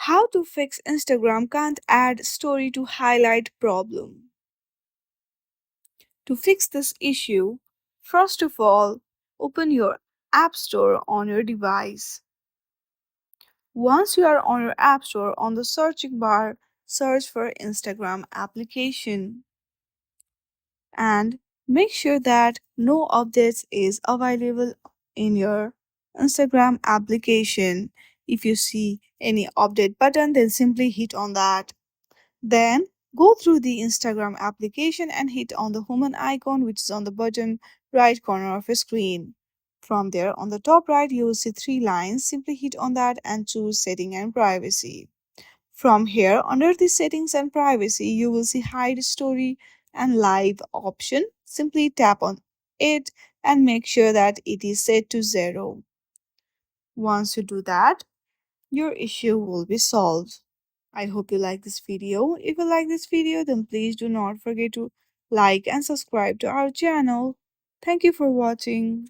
How to fix Instagram can't add story to highlight problem. To fix this issue, first of all, open your App Store on your device. Once you are on your App Store, on the searching bar, search for Instagram application and make sure that no updates is available in your Instagram application. If you see any update button, then simply hit on that. Then go through the Instagram application and hit on the human icon which is on the bottom right corner of your screen. From there, on the top right, you will see three lines. Simply hit on that and choose Setting and Privacy. From here, under the Settings and Privacy, you will see Hide Story and Live option. Simply tap on it and make sure that it is set to 0. Once you do that, your issue will be solved. I hope you like this video. If you like this video, then please do not forget to like and subscribe to our channel. Thank you for watching.